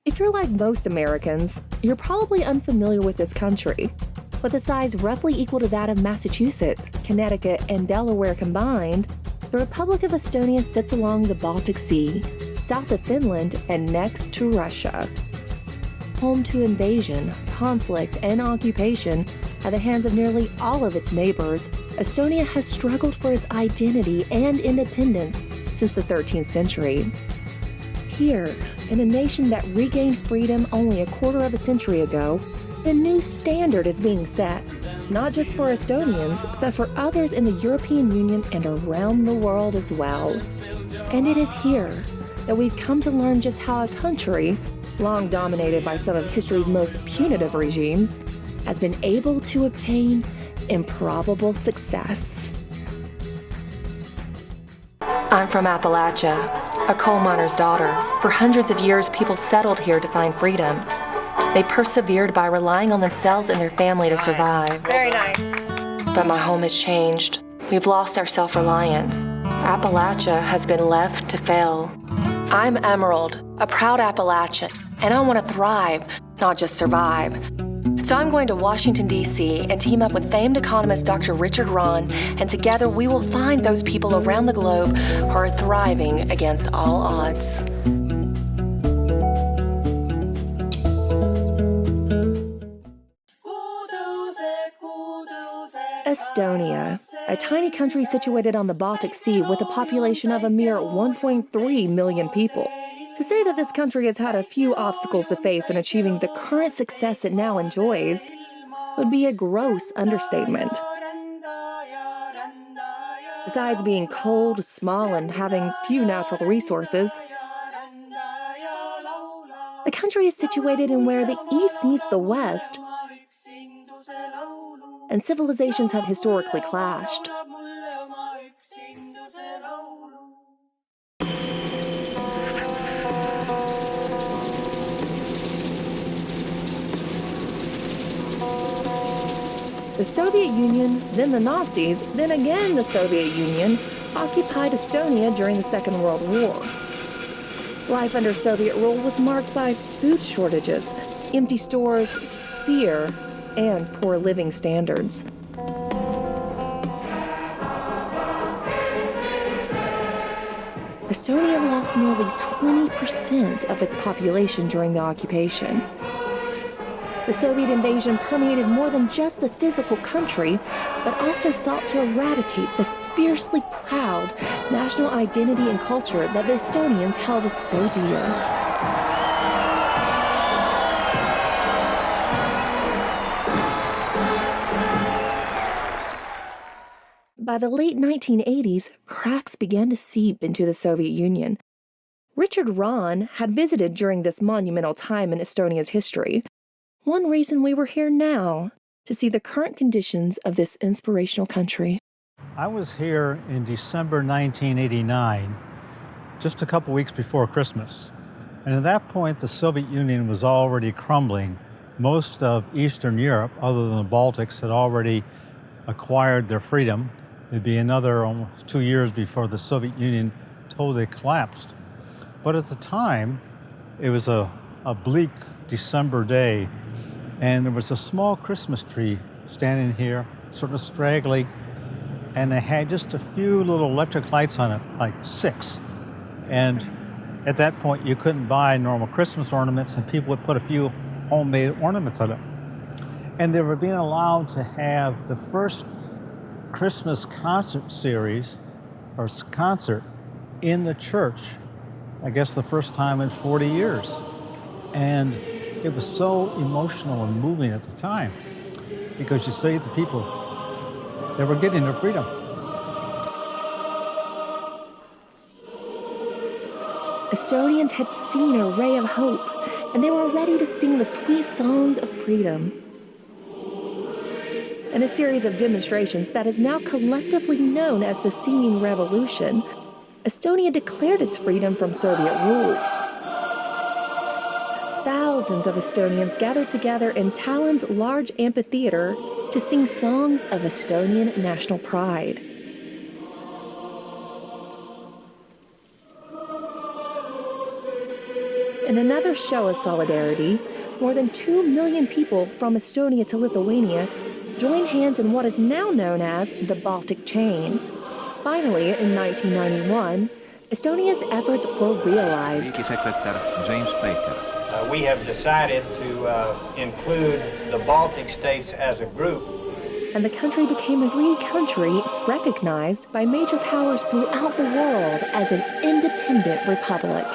If you're like most Americans, you're probably unfamiliar with this country. With a size roughly equal to that of Massachusetts, Connecticut, and Delaware combined, the Republic of Estonia sits along the Baltic Sea, south of Finland, and next to Russia. Home to invasion, conflict, and occupation at the hands of nearly all of its neighbors, Estonia has struggled for its identity and independence since the 13th century. Here, in a nation that regained freedom only a quarter of a century ago, a new standard is being set, not just for Estonians, but for others in the European Union and around the world as well. And it is here that we've come to learn just how a country, long dominated by some of history's most punitive regimes, has been able to obtain improbable success. I'm from Appalachia, a coal miner's daughter. For hundreds of years, people settled here to find freedom. They persevered by relying on themselves and their family to survive. Very nice. But my home has changed. We've lost our self-reliance. Appalachia has been left to fail. I'm Emerald, a proud Appalachian, and I want to thrive, not just survive. So I'm going to Washington, D.C. and team up with famed economist Dr. Richard Rahn, and together we will find those people around the globe who are thriving against all odds. Estonia, a tiny country situated on the Baltic Sea with a population of a mere 1.3 million people. To say that this country has had a few obstacles to face in achieving the current success it now enjoys would be a gross understatement. Besides being cold, small, and having few natural resources, the country is situated in where the East meets the West, and civilizations have historically clashed. The Soviet Union, then the Nazis, then again the Soviet Union, occupied Estonia during the Second World War. Life under Soviet rule was marked by food shortages, empty stores, fear, and poor living standards. Estonia lost nearly 20% of its population during the occupation. The Soviet invasion permeated more than just the physical country, but also sought to eradicate the fiercely proud national identity and culture that the Estonians held so dear. By the late 1980s, cracks began to seep into the Soviet Union. Richard Rahn had visited during this monumental time in Estonia's history. One reason we were here now, to see the current conditions of this inspirational country. I was here in December 1989, just a couple weeks before Christmas. And at that point, the Soviet Union was already crumbling. Most of Eastern Europe, other than the Baltics, had already acquired their freedom. It'd be another almost 2 years before the Soviet Union totally collapsed. But at the time, it was a bleak December day, and there was a small Christmas tree standing here, sort of straggly, and it had just a few little electric lights on it, like 6. And at that point, you couldn't buy normal Christmas ornaments, and people would put a few homemade ornaments on it. And they were being allowed to have the first Christmas concert series, or concert, in the church, I guess the first time in 40 years. And it was so emotional and moving at the time, because you see the people, they were getting their freedom. Estonians had seen a ray of hope, and they were ready to sing the sweet song of freedom. In a series of demonstrations that is now collectively known as the Singing Revolution, Estonia declared its freedom from Soviet rule. Thousands of Estonians gathered together in Tallinn's large amphitheater to sing songs of Estonian national pride. In another show of solidarity, more than 2 million people from Estonia to Lithuania joined hands in what is now known as the Baltic Chain. Finally, in 1991, Estonia's efforts were realized. James Baker. We have decided to include the Baltic states as a group. And the country became a free country recognized by major powers throughout the world as an independent republic.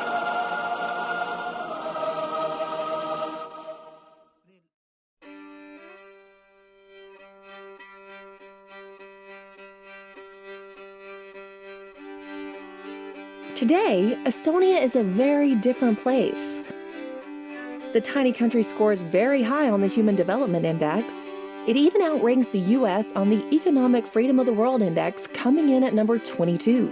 Today, Estonia is a very different place. The tiny country scores very high on the Human Development Index. It even outranks the US on the Economic Freedom of the World Index, coming in at number 22.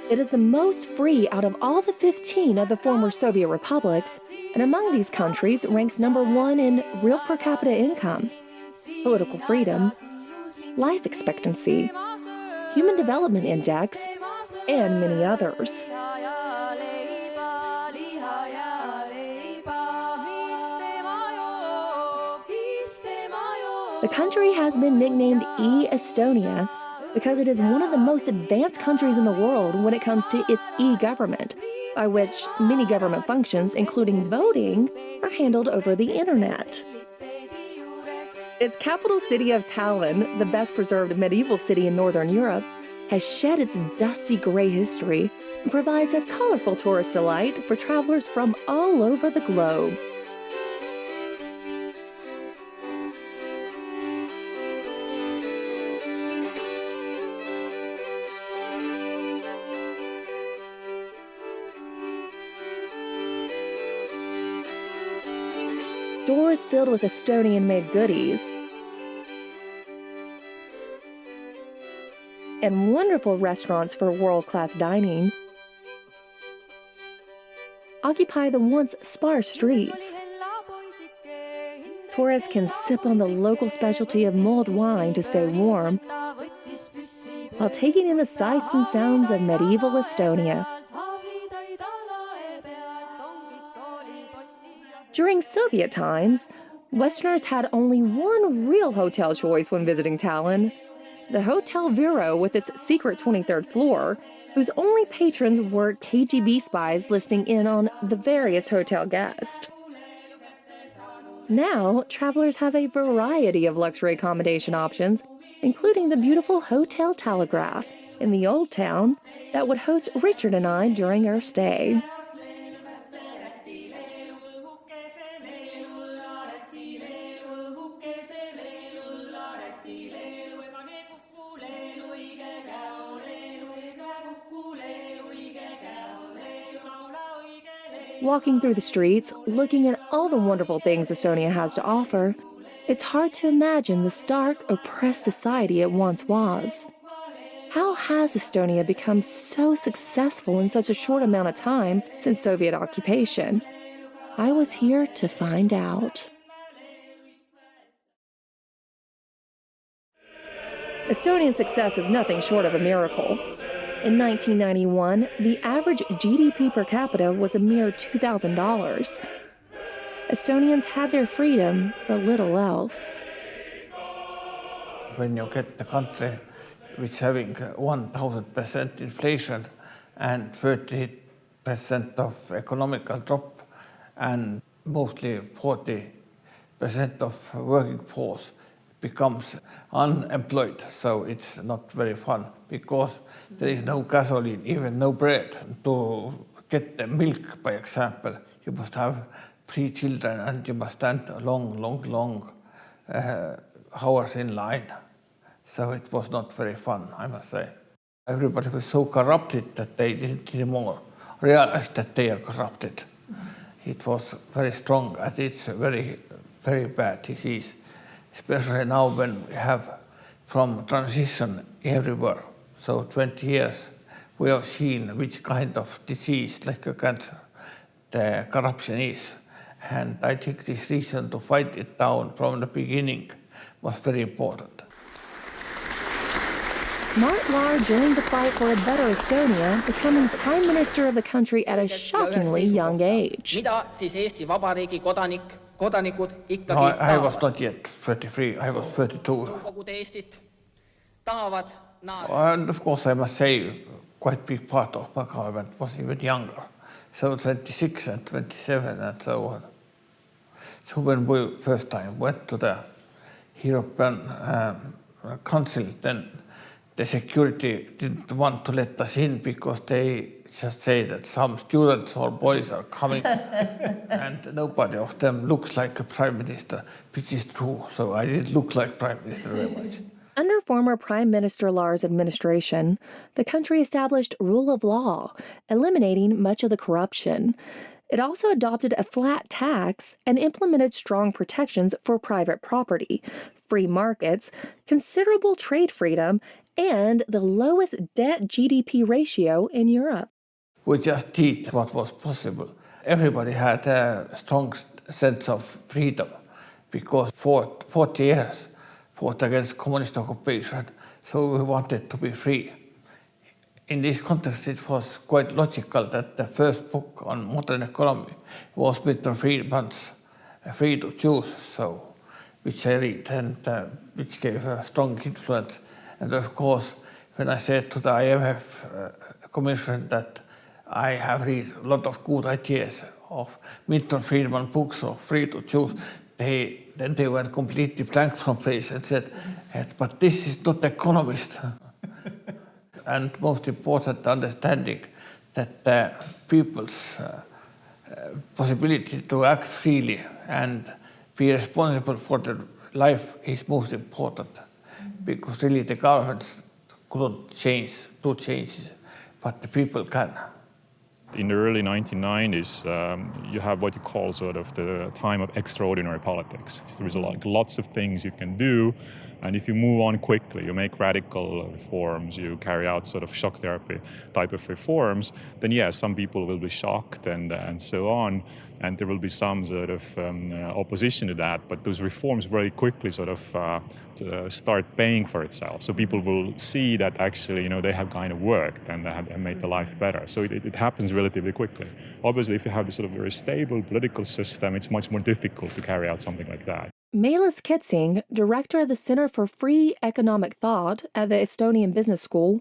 It is the most free out of all the 15 of the former Soviet republics, and among these countries ranks number 1 in real per capita income, political freedom, life expectancy, Human Development Index, and many others. The country has been nicknamed E-Estonia because it is one of the most advanced countries in the world when it comes to its e-government, by which many government functions, including voting, are handled over the internet. Its capital city of Tallinn, the best preserved medieval city in Northern Europe, has shed its dusty gray history and provides a colorful tourist delight for travelers from all over the globe. Stores filled with Estonian-made goodies, and wonderful restaurants for world-class dining occupy the once sparse streets. Tourists can sip on the local specialty of mulled wine to stay warm, while taking in the sights and sounds of medieval Estonia. During Soviet times, Westerners had only one real hotel choice when visiting Tallinn: the Hotel Vero with its secret 23rd floor, whose only patrons were KGB spies listening in on the various hotel guests. Now, travelers have a variety of luxury accommodation options, including the beautiful Hotel Telegraph in the Old Town that would host Richard and I during our stay. Walking through the streets, looking at all the wonderful things Estonia has to offer, it's hard to imagine the stark, oppressed society it once was. How has Estonia become so successful in such a short amount of time since Soviet occupation? I was here to find out. Estonian success is nothing short of a miracle. In 1991, the average GDP per capita was a mere $2,000. Estonians had their freedom, but little else. When you get the country which is having 1,000% inflation and 30% of economical drop and mostly 40% of working force becomes unemployed, so it's not very fun because there is no gasoline, even no bread. To get the milk, by example, you must have 3 children and you must stand long hours in line. So it was not very fun, I must say. Everybody was so corrupted that they didn't anymore realize that they are corrupted. It was very strong, and it's a very, very bad disease. Especially now when we have from transition everywhere. So 20 years we have seen which kind of disease, like a cancer, the corruption is. And I think this reason to fight it down from the beginning was very important. Mart Laar joined the fight for a better Estonia, becoming Prime Minister of the country at a shockingly young age. Mida siis Eesti Vabariigi kodanikud ikkagi No, I was tahavad? not yet 33, I was 32. Nõukogude Eestit tahavad nad. And of course, I must say, quite big part of my government was even younger. So 26 and 27 and so on. So when we first time went to the European Council, then the security didn't want to let us in because they just say that some students or boys are coming and nobody of them looks like a prime minister, which is true. So I didn't look like prime minister very much. Under former Prime Minister Laar's administration, the country established rule of law, eliminating much of the corruption. It also adopted a flat tax and implemented strong protections for private property, free markets, considerable trade freedom, and the lowest debt-GDP ratio in Europe. We just did what was possible. Everybody had a strong sense of freedom because for 40 years fought against communist occupation, so we wanted to be free. In this context, it was quite logical that the first book on modern economy was Milton Friedman's Free to Choose, so, which I read and which gave a strong influence. And of course, when I said to the IMF Commission that I have read a lot of good ideas of Milton Friedman books of Free to Choose, then they went completely blank from face and said, but this is not economist. And most important, understanding that the people's possibility to act freely and be responsible for their life is most important, because really the governments couldn't do changes, but the people can. In the early 1990s, you have what you call sort of the time of extraordinary politics. There is lots of things you can do, and if you move on quickly, you make radical reforms, you carry out sort of shock therapy type of reforms, then yes, some people will be shocked and so on, and there will be some sort of opposition to that, but those reforms very quickly sort of start paying for itself. So people will see that actually, you know, they have kind of worked and they have made the life better. So it happens relatively quickly. Obviously, if you have this sort of very stable political system, it's much more difficult to carry out something like that. Meelis Kitsing, director of the Center for Free Economic Thought at the Estonian Business School,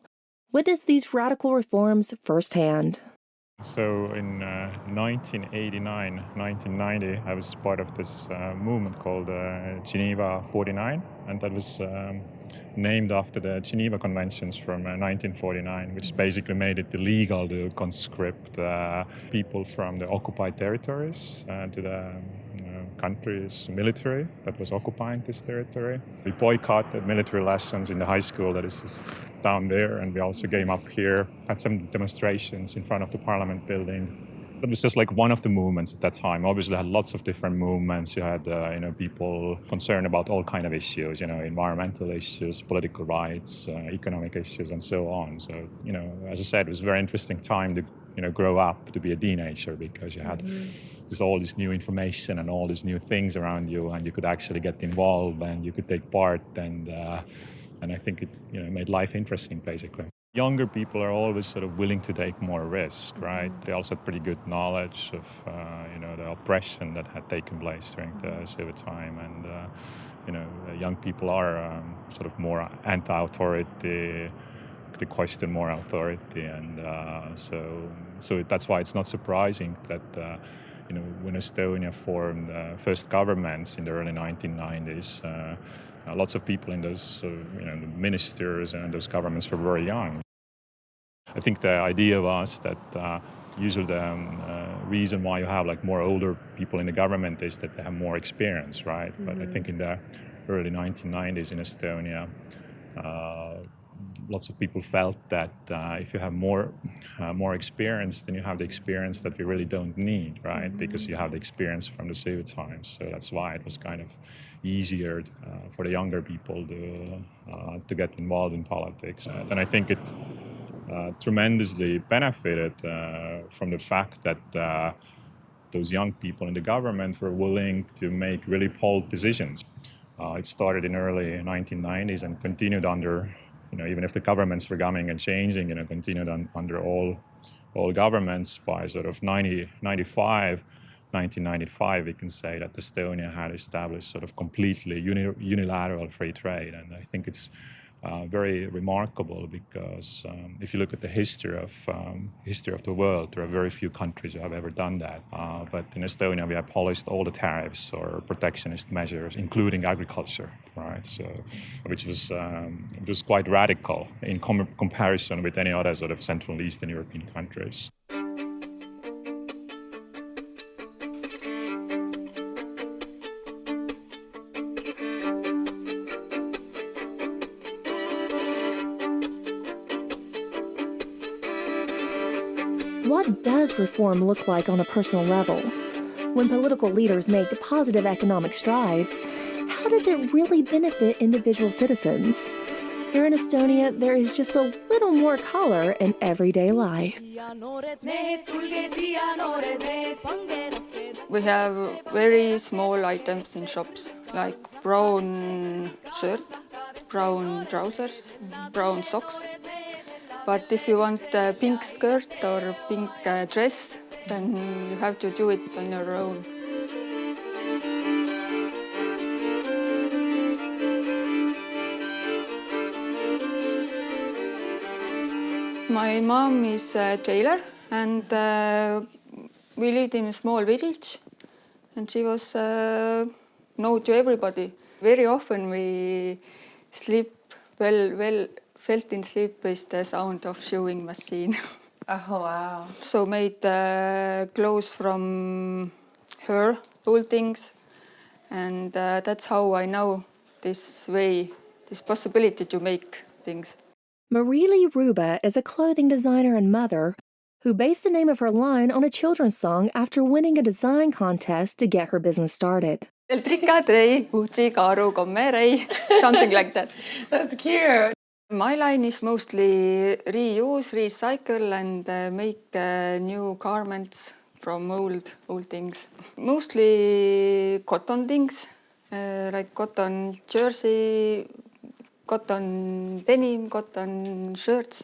witnessed these radical reforms firsthand. So in 1989, 1990, I was part of this movement called Geneva 49, and that was named after the Geneva Conventions from 1949, which basically made it illegal to conscript people from the occupied territories to the country's military that was occupying this territory. We boycotted military lessons in the high school that is just down there, and we also came up here, had some demonstrations in front of the Parliament building. That was just like one of the movements at that time. Obviously, had lots of different movements. You had people concerned about all kind of issues, environmental issues, political rights, economic issues, and so on. So, as I said, it was a very interesting time to grow up, to be a teenager, because you had all this new information and all these new things around you, and you could actually get involved and you could take part, and I think it made life interesting, basically. Younger people are always sort of willing to take more risk, right? They also had pretty good knowledge of the oppression that had taken place during the Soviet time, and young people are sort of more anti-authority. They question more authority, and so that's why it's not surprising that when Estonia formed first governments in the early 1990s, lots of people in those the ministers and those governments were very young. I think the idea was that usually the reason why you have more older people in the government is that they have more experience, right? But I think in the early 1990s in Estonia, lots of people felt that if you have more experience, then you have the experience that we really don't need, right? Because you have the experience from the Soviet times. So that's why it was kind of easier for the younger people to get involved in politics. And I think it tremendously benefited from the fact that those young people in the government were willing to make really bold decisions. It started in early 1990s and continued under even if the governments were coming and changing, continued under all governments by sort of 1995, we can say that Estonia had established sort of completely unilateral free trade. And I think it's very remarkable because if you look at the history of the world, there are very few countries who have ever done that. But in Estonia, we have abolished all the tariffs or protectionist measures, including agriculture, right? So, which was quite radical in comparison with any other sort of Central and Eastern European countries. What does reform look like on a personal level? When political leaders make positive economic strides, how does it really benefit individual citizens? Here in Estonia, there is just a little more color in everyday life. We have very small items in shops, like brown shirt, brown trousers, brown socks. But if you want a pink skirt or pink dress, then you have to do it on your own. My mom is a tailor, and we lived in a small village, and she was known to everybody. Very often we sleep felt in sleep with the sound of sewing machine. Oh, wow. So made clothes from her, old things, and that's how I know this possibility to make things. Marieli Ruba is a clothing designer and mother who based the name of her line on a children's song after winning a design contest to get her business started. Something like that. That's cute. My line is mostly reuse, recycle, and make new garments from old things. Mostly cotton things, like cotton jersey, cotton denim, cotton shirts.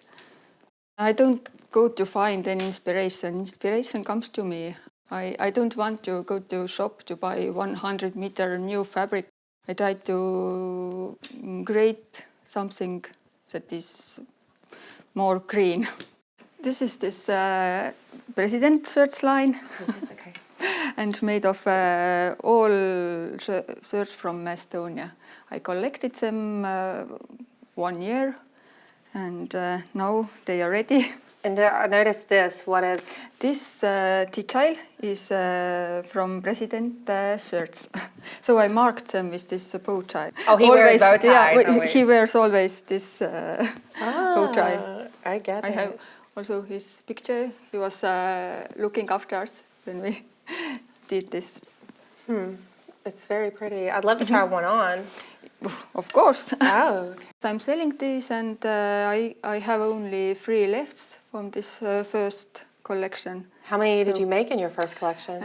I don't go to find any inspiration. Inspiration comes to me. I don't want to go to shop to buy 100-meter new fabric. I try to create something that is more green. This is president shirts line. Okay. And made of all shirts from Estonia. I collected them 1 year, and now they are ready. And I noticed this. What is? This detail is from president shirts. So I marked them with this bow tie. Oh, he wears bow ties. Yeah, always. he wears always this bow tie. I get it. I have also his picture. He was looking after us when we did this. It's very pretty. I'd love to try one on. Of course. Oh, okay. I'm selling this, and I have only 3 left from this first collection. How many did you make in your first collection?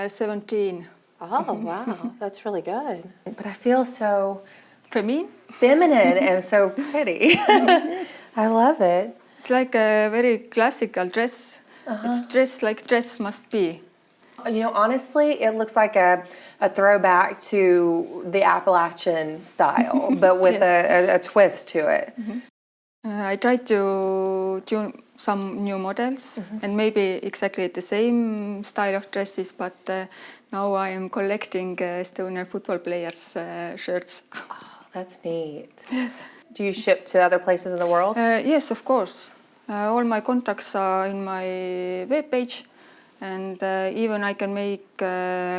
17. Oh, wow. That's really good. But I feel so Feminine? feminine and so pretty. I love it. It's like a very classical dress. It's dressed like dress must be. You know, honestly, it looks like a throwback to the Appalachian style, but with Yes. a twist to it. I tried to do some new models and maybe exactly the same style of dresses, but now I am collecting Estonian football players' shirts. Oh, that's neat. Do you ship to other places in the world? Yes, of course. All my contacts are in my webpage, and even I can make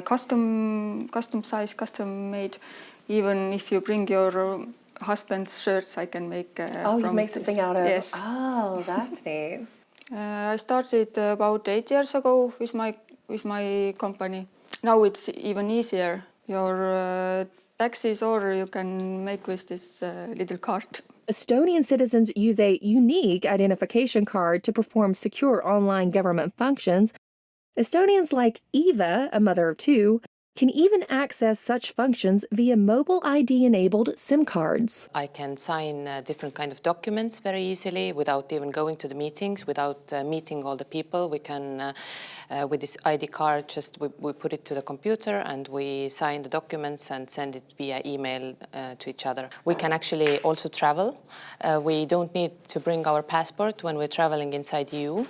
custom size, custom made. Even if you bring your husband's shirts, I can make. You make something out of. Yes. Oh, that's neat. I started about 8 years ago with my company. Now it's even easier. Your taxes order you can make with this little card. Estonian citizens use a unique identification card to perform secure online government functions. Estonians like Eva, a mother of 2, can even access such functions via mobile ID-enabled SIM cards. I can sign different kind of documents very easily without even going to the meetings, without meeting all the people. We can, with this ID card, just we put it to the computer and we sign the documents and send it via email to each other. We can actually also travel. We don't need to bring our passport when we're traveling inside EU.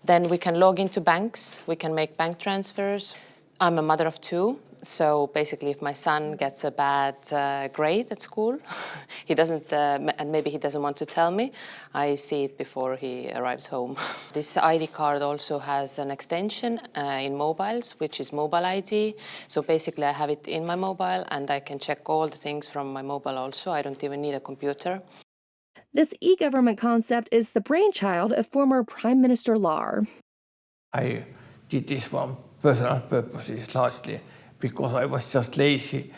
Then we can log into banks. We can make bank transfers. I'm a mother of two, so basically if my son gets a bad grade at school, he doesn't, and maybe he doesn't want to tell me, I see it before he arrives home. This ID card also has an extension in mobiles, which is mobile ID. So basically I have it in my mobile and I can check all the things from my mobile also. I don't even need a computer. This e-government concept is the brainchild of former Prime Minister Lahr. I did this for personal purposes largely because I was just lazy.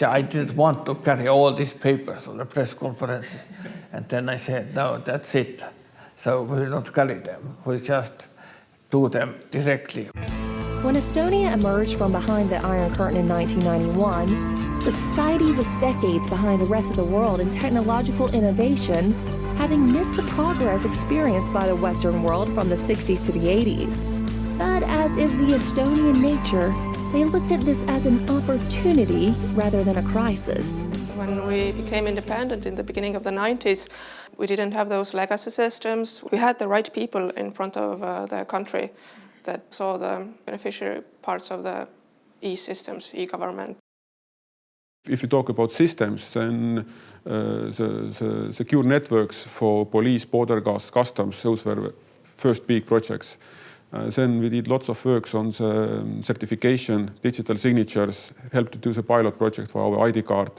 I didn't want to carry all these papers on the press conferences. And then I said, no, that's it. So we will not carry them. We just do them directly. When Estonia emerged from behind the Iron Curtain in 1991, the society was decades behind the rest of the world in technological innovation, having missed the progress experienced by the Western world from the 60s to the 80s. But as is the Estonian nature, they looked at this as an opportunity rather than a crisis. When we became independent in the beginning of the 90s, we didn't have those legacy systems. We had the right people in front of the country that saw the beneficiary parts of the e-systems, e-government. If you talk about systems, then the secure networks for police, border guards, customs, those were first big projects. Then we did lots of works on the certification, digital signatures, helped to do the pilot project for our ID card,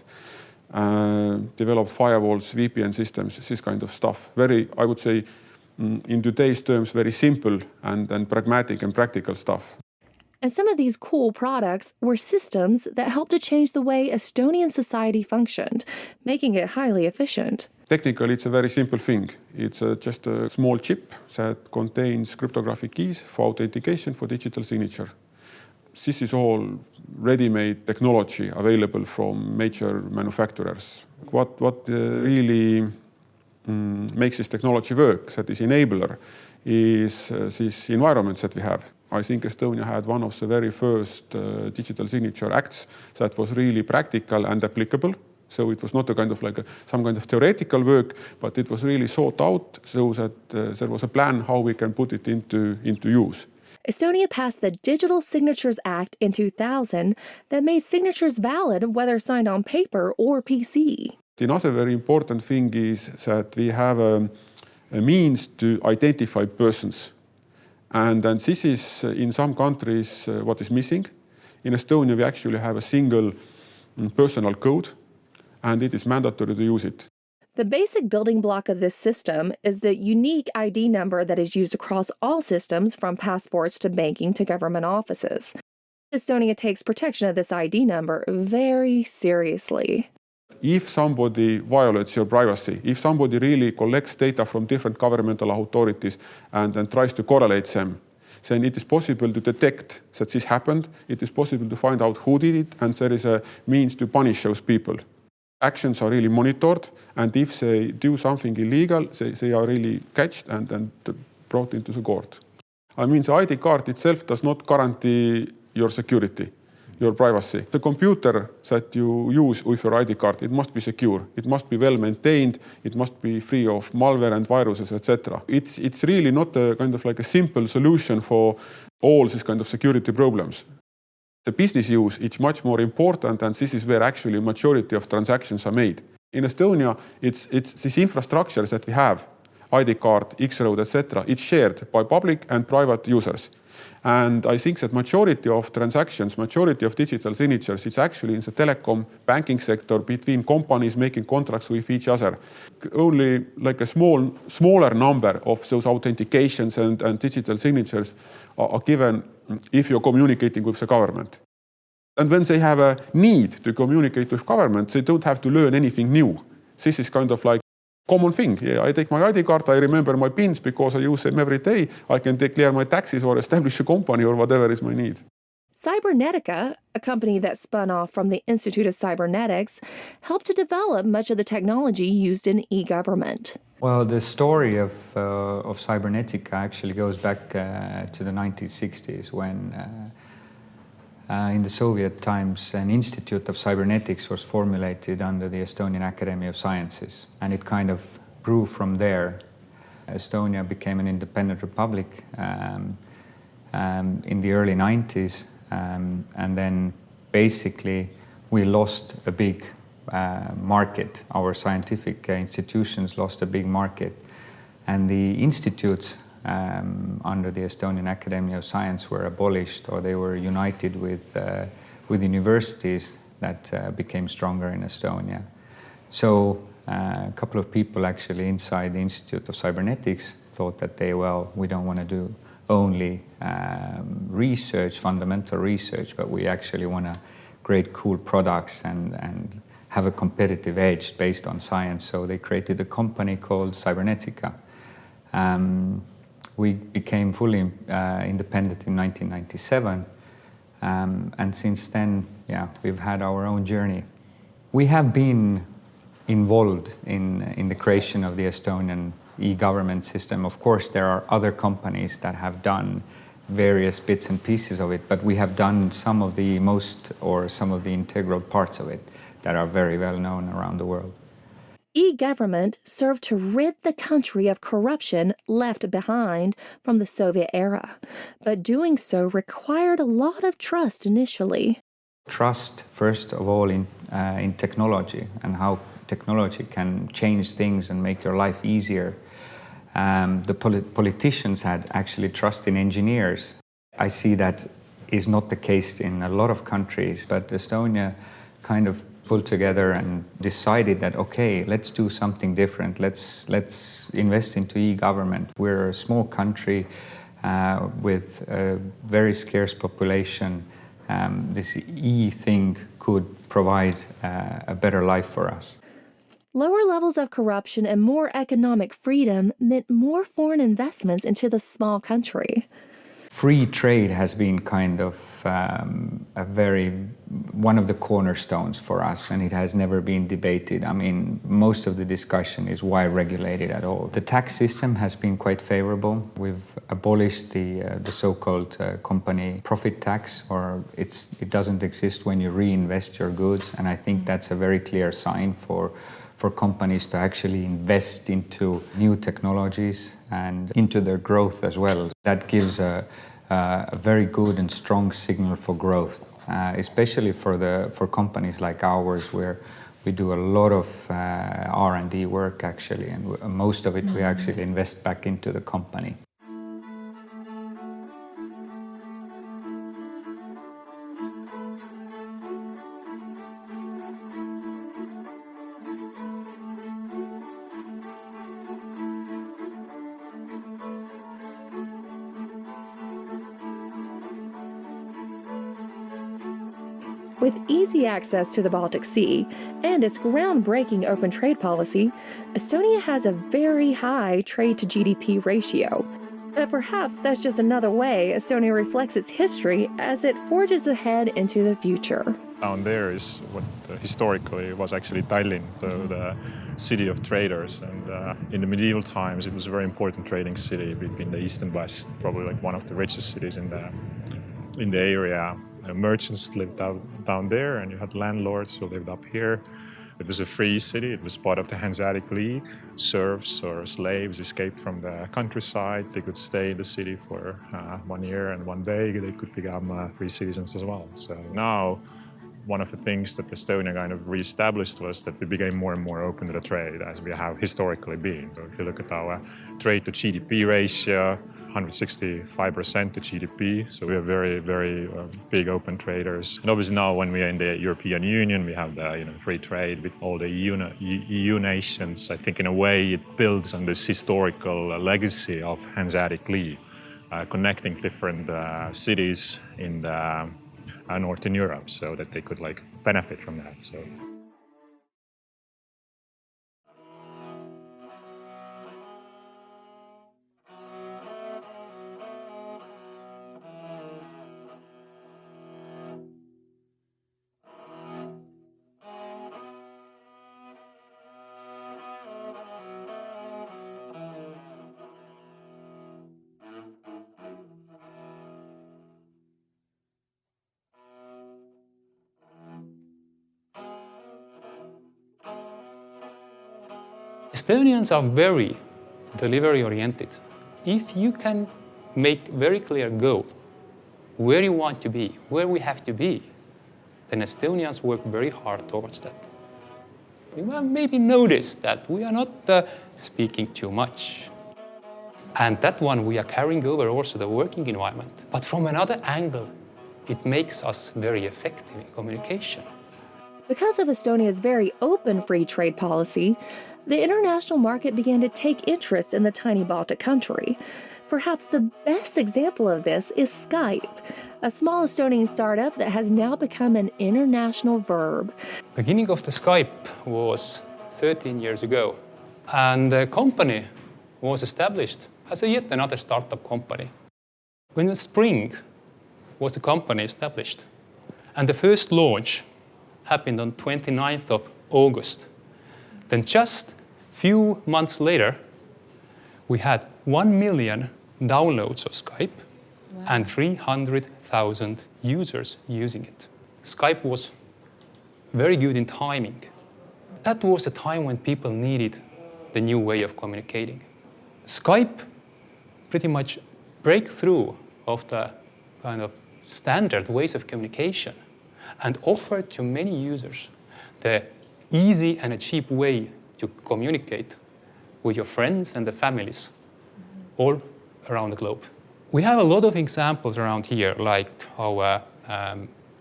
develop firewalls, VPN systems, this kind of stuff. Very, I would say, in today's terms, very simple and pragmatic and practical stuff. And some of these cool products were systems that helped to change the way Estonian society functioned, making it highly efficient. Technically, it's a very simple thing. It's just a small chip that contains cryptographic keys for authentication for digital signature. This is all ready-made technology available from major manufacturers. What really makes this technology work, that is enabler, is these environments that we have. I think Estonia had one of the very first digital signature acts that was really practical and applicable. So it was not a kind of like some kind of theoretical work, but it was really thought out so that there was a plan how we can put it into use. Estonia passed the Digital Signatures Act in 2000 that made signatures valid whether signed on paper or PC. Another very important thing is that we have a means to identify persons. And this is in some countries what is missing. In Estonia, we actually have a single personal code, and it is mandatory to use it. The basic building block of this system is the unique ID number that is used across all systems, from passports to banking to government offices. Estonia takes protection of this ID number very seriously. If somebody violates your privacy, if somebody really collects data from different governmental authorities and tries to correlate them, then it is possible to detect that this happened. It is possible to find out who did it, and there is a means to punish those people. Actions are really monitored, and if they do something illegal, they are really catched and brought into the court. I mean, the ID card itself does not guarantee your security, your privacy. The computer that you use with your ID card, it must be secure. It must be well maintained. It must be free of malware and viruses, etc. It's really not a kind of like a simple solution for all these kind of security problems. The business use is much more important, and this is where actually a majority of transactions are made. In Estonia, it's this infrastructure that we have, ID card, X-Road, etc. It's shared by public and private users. And I think that majority of transactions, majority of digital signatures, it's actually in the telecom banking sector between companies making contracts with each other. Only like a smaller number of those authentications and digital signatures are given if you're communicating with the government. And when they have a need to communicate with government, they don't have to learn anything new. This is kind of like common thing. Yeah, I take my ID card, I remember my pins because I use them every day. I can declare my taxes or establish a company or whatever is my need. Cybernetica, a company that spun off from the Institute of Cybernetics, helped to develop much of the technology used in e-government. Well, the story of Cybernetica actually goes back to the 1960s when in the Soviet times an Institute of Cybernetics was formulated under the Estonian Academy of Sciences, and it kind of grew from there. Estonia became an independent republic in the early 90s, and then basically we lost a big market. Our scientific institutions lost a big market, and the institutes under the Estonian Academy of Science were abolished, or they were united with universities that became stronger in Estonia. So a couple of people actually inside the Institute of Cybernetics thought that we don't want to do only research, fundamental research, but we actually want to create cool products and have a competitive edge based on science. So they created a company called Cybernetica. We became fully independent in 1997, and since then, we've had our own journey. We have been involved in the creation of the Estonian e-government system. Of course, there are other companies that have done various bits and pieces of it, but we have done some of the integral parts of it that are very well known around the world. E-government served to rid the country of corruption left behind from the Soviet era, but doing so required a lot of trust initially. Trust, first of all, in technology and how technology can change things and make your life easier. The politicians had actually trust in engineers. I see that is not the case in a lot of countries, but Estonia kind of pulled together and decided that, okay, let's do something different. Let's invest into e-government. We're a small country with a very scarce population. This e-thing could provide a better life for us. Lower levels of corruption and more economic freedom meant more foreign investments into the small country. Free trade has been kind of one of the cornerstones for us, and it has never been debated. I mean, most of the discussion is why regulate it at all. The tax system has been quite favorable. We've abolished the so-called company profit tax, or it doesn't exist when you reinvest your goods, and I think that's a very clear sign for companies to actually invest into new technologies and into their growth as well. That gives a very good and strong signal for growth, especially for companies like ours, where we do a lot of R&D work actually, and most of it we actually invest back into the company. With easy access to the Baltic Sea and its groundbreaking open trade policy, Estonia has a very high trade-to-GDP ratio. But perhaps that's just another way Estonia reflects its history as it forges ahead into the future. Down there is what historically was actually Tallinn, so the city of traders. And in the medieval times, it was a very important trading city between the east and west, probably like one of the richest cities in the area. Merchants lived down there, and you had landlords who lived up here. It was a free city. It was part of the Hanseatic League. Serfs or slaves escaped from the countryside. They could stay in the city for 1 year, and one day they could become free citizens as well. So now, one of the things that Estonia kind of reestablished was that we became more and more open to the trade, as we have historically been. So if you look at our trade to GDP ratio, 165% to GDP, so we are very, very big open traders. And obviously now when we are in the European Union, we have the free trade with all the EU nations. I think in a way it builds on this historical legacy of Hanseatic League, connecting different cities in Northern Europe, so that they could benefit from that. So. Estonians are very delivery-oriented. If you can make very clear goal, where you want to be, where we have to be, then Estonians work very hard towards that. You have maybe noticed that we are not speaking too much. And that one we are carrying over also the working environment. But from another angle, it makes us very effective in communication. Because of Estonia's very open free trade policy, the international market began to take interest in the tiny Baltic country. Perhaps the best example of this is Skype, a small Estonian startup that has now become an international verb. Beginning of the Skype was 13 years ago, and the company was established as yet another startup company. When the spring was the company established, and the first launch happened on 29th of August. Then just few months later, we had 1 million downloads of Skype and 300,000 users using it. Skype was very good in timing. That was the time when people needed the new way of communicating. Skype pretty much breakthrough of the kind of standard ways of communication and offered to many users the easy and a cheap way to communicate with your friends and the families all around the globe. We have a lot of examples around here, like our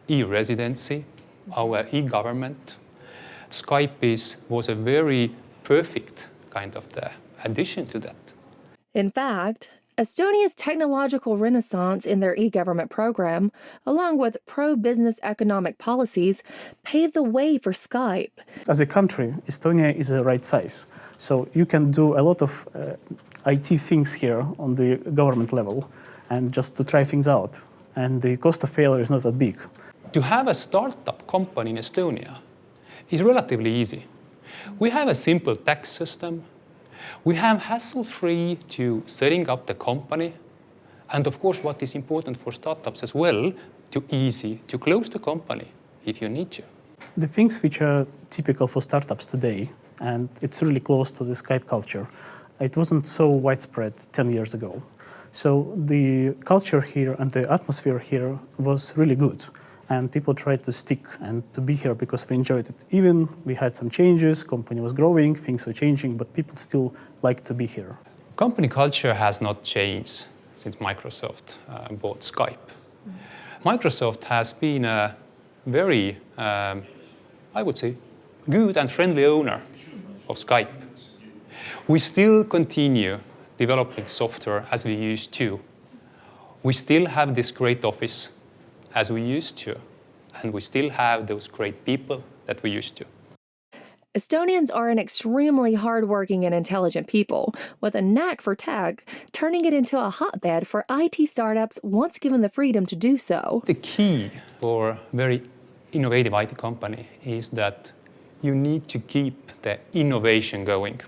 e-residency, our e-government. Skype was a very perfect kind of the addition to that. In fact, Estonia's technological renaissance in their e-government program, along with pro-business economic policies, paved the way for Skype. As a country, Estonia is the right size. So you can do a lot of IT things here on the government level and just to try things out. And the cost of failure is not that big. To have a startup company in Estonia is relatively easy. We have a simple tax system. We have hassle-free to setting up the company. And of course, what is important for startups as well, easy to close the company if you need to. The things which are typical for startups today, and it's really close to the Skype culture, it wasn't so widespread 10 years ago. So the culture here and the atmosphere here was really good. And people tried to stick and to be here because they enjoyed it. Even we had some changes, company was growing, things were changing, but people still like to be here. Company culture has not changed since Microsoft bought Skype. Microsoft has been a very, I would say, good and friendly owner of Skype. We still continue developing software as we used to. We still have this great office as we used to, and we still have those great people that we used to. Estonians are an extremely hardworking and intelligent people with a knack for tech, turning it into a hotbed for IT startups once given the freedom to do so. The key for a very innovative IT company is that you need to keep the innovation going.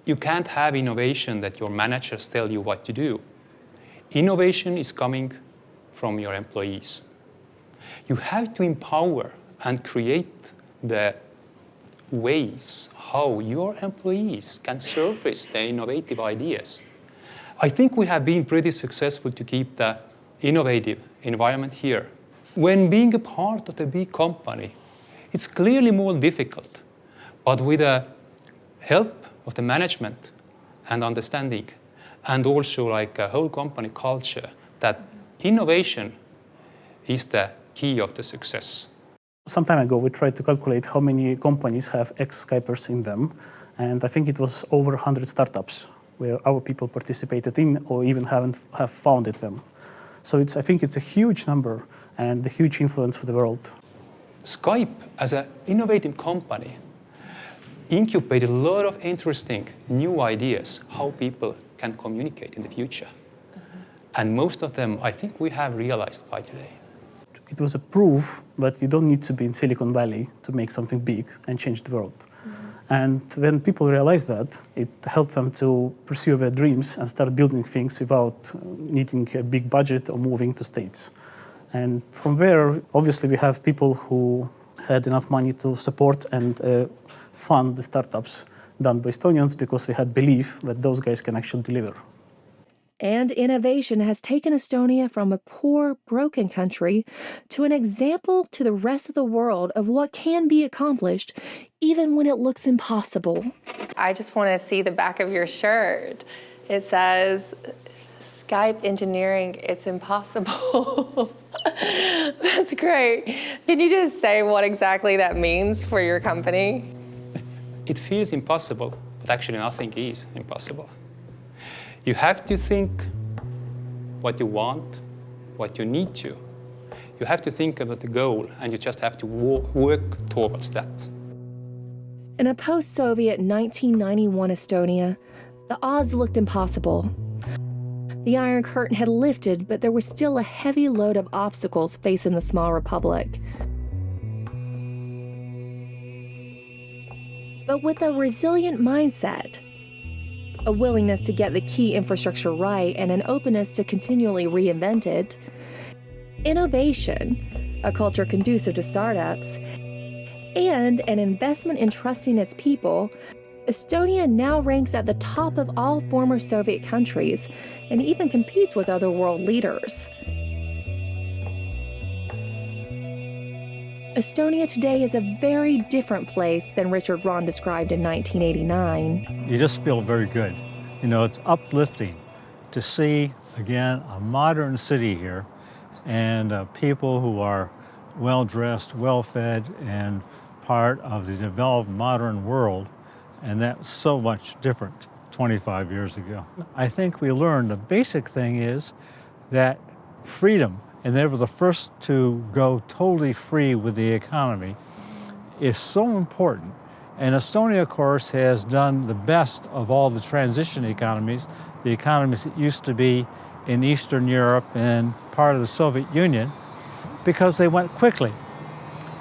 You can't have innovation that your managers tell you what to do. Innovation is coming from your employees. You have to empower and create the ways how your employees can surface their innovative ideas. I think we have been pretty successful to keep the innovative environment here. When being a part of a big company, it's clearly more difficult, but with the help of the management and understanding, and also like a whole company culture, that innovation is the key of the success. Some time ago, we tried to calculate how many companies have ex-Skypers in them, and I think it was over 100 startups where our people participated in or even have founded them. So I think it's a huge number and a huge influence for the world. Skype, as an innovative company, incubated a lot of interesting new ideas how people can communicate in the future. And most of them, I think we have realized by today. It was a proof that you don't need to be in Silicon Valley to make something big and change the world. And when people realized that, it helped them to pursue their dreams and start building things without needing a big budget or moving to States. And from there, obviously, we have people who had enough money to support and fund the startups done by Estonians because we had belief that those guys can actually deliver. And innovation has taken Estonia from a poor, broken country to an example to the rest of the world of what can be accomplished even when it looks impossible. I just want to see the back of your shirt. It says, Skype engineering, it's impossible. That's great. Can you just say what exactly that means for your company? It feels impossible, but actually nothing is impossible. You have to think what you want, what you need to. You have to think about the goal, and you just have to work towards that. In a post-Soviet 1991 Estonia, the odds looked impossible. The Iron Curtain had lifted, but there was still a heavy load of obstacles facing the small republic. But with a resilient mindset, a willingness to get the key infrastructure right, and an openness to continually reinvent it, innovation, a culture conducive to startups, and an investment in trusting its people, Estonia now ranks at the top of all former Soviet countries and even competes with other world leaders. Estonia today is a very different place than Richard Rahn described in 1989. You just feel very good. You know, it's uplifting to see, again, a modern city here and people who are well-dressed, well-fed, and part of the developed modern world, and that's so much different 25 years ago. I think we learned the basic thing is that freedom, and they were the first to go totally free with the economy, is so important. And Estonia, of course, has done the best of all the transition economies, the economies that used to be in Eastern Europe and part of the Soviet Union, because they went quickly.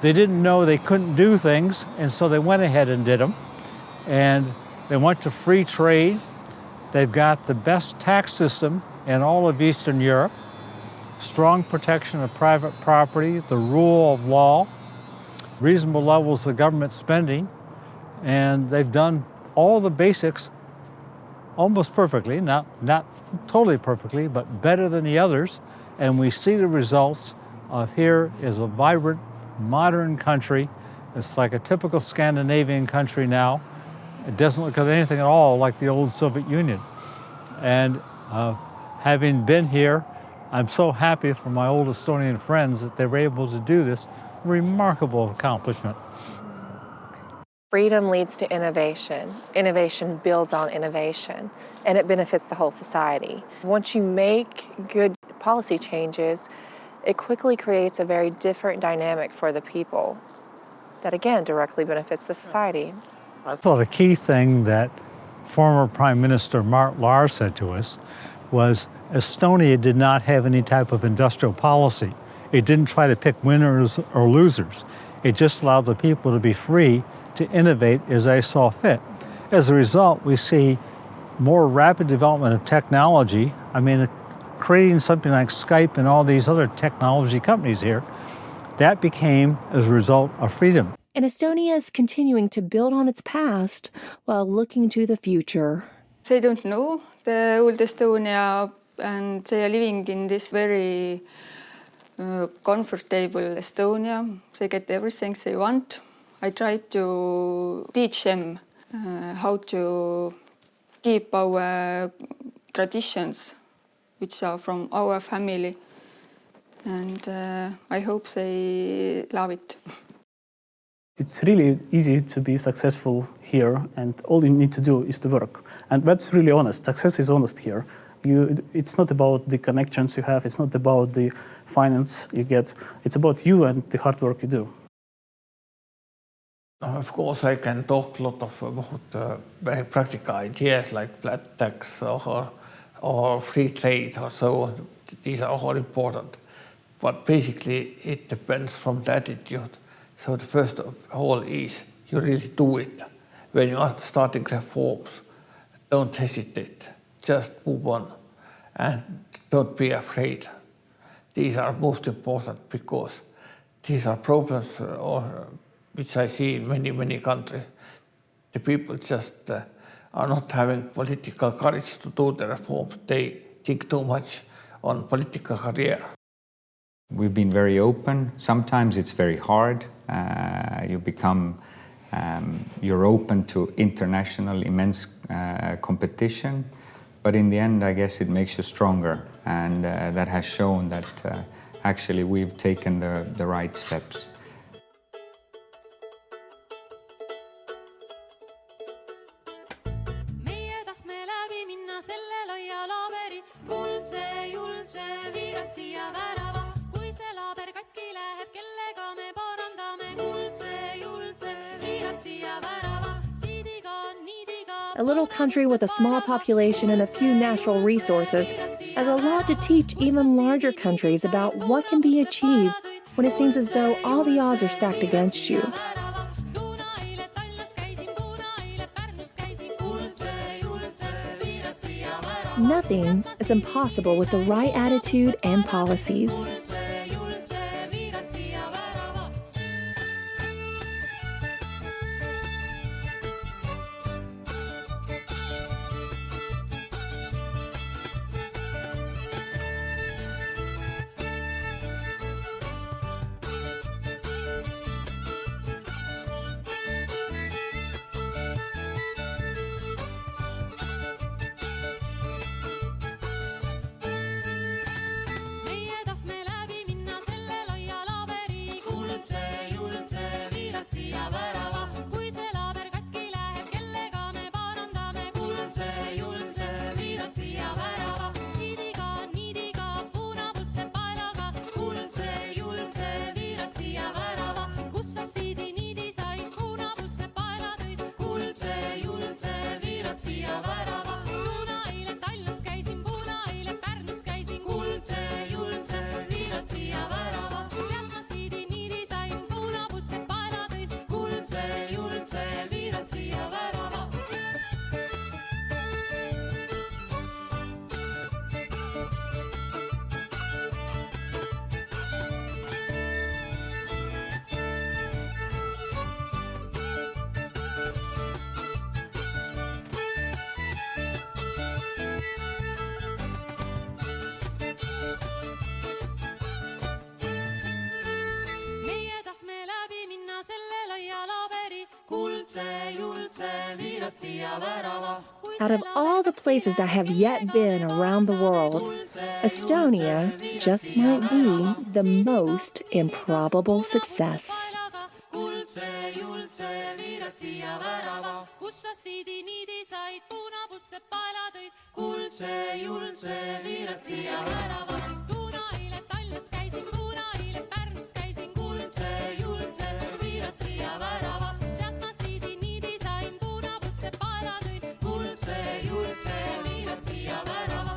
They didn't know they couldn't do things, and so they went ahead and did them. And they went to free trade. They've got the best tax system in all of Eastern Europe, strong protection of private property, the rule of law, reasonable levels of government spending, and they've done all the basics almost perfectly, not totally perfectly, but better than the others. And we see the results of here is a vibrant, modern country. It's like a typical Scandinavian country now. It doesn't look anything at all like the old Soviet Union. And having been here, I'm so happy for my old Estonian friends that they were able to do this remarkable accomplishment. Freedom leads to innovation. Innovation builds on innovation, and it benefits the whole society. Once you make good policy changes, it quickly creates a very different dynamic for the people that, again, directly benefits the society. I thought a key thing that former Prime Minister Mart Laar said to us was Estonia did not have any type of industrial policy. It didn't try to pick winners or losers. It just allowed the people to be free to innovate as they saw fit. As a result, we see more rapid development of technology. I mean, creating something like Skype and all these other technology companies here, that became as a result of freedom. And Estonia is continuing to build on its past while looking to the future. They don't know the old Estonia, and they are living in this very comfortable Estonia. They get everything they want. I try to teach them how to keep our traditions, which are from our family, and I hope they love it. It's really easy to be successful here, and all you need to do is to work. And that's really honest. Success is honest here. It's not about the connections you have, it's not about the finance you get, it's about you and the hard work you do. Of course, I can talk a lot about very practical ideas like flat tax or free trade or so on. These are all important. But basically, it depends from the attitude. So the first of all is you really do it. When you are starting reforms, don't hesitate. Just move on and don't be afraid. These are most important because these are problems which I see in many countries. the people just are not having political courage to do the reforms. They think too much on political career. We've been very open. Sometimes it's very hard. You're open to international immense competition, but in the end, I guess it makes you stronger, and that has shown that actually we've taken the right steps. A little country with a small population and a few natural resources has a lot to teach even larger countries about what can be achieved when it seems as though all the odds are stacked against you. Nothing is impossible with the right attitude and policies. Out of all the places I have yet been around the world, Estonia just might be the most improbable success. Julce, viirad siia värava.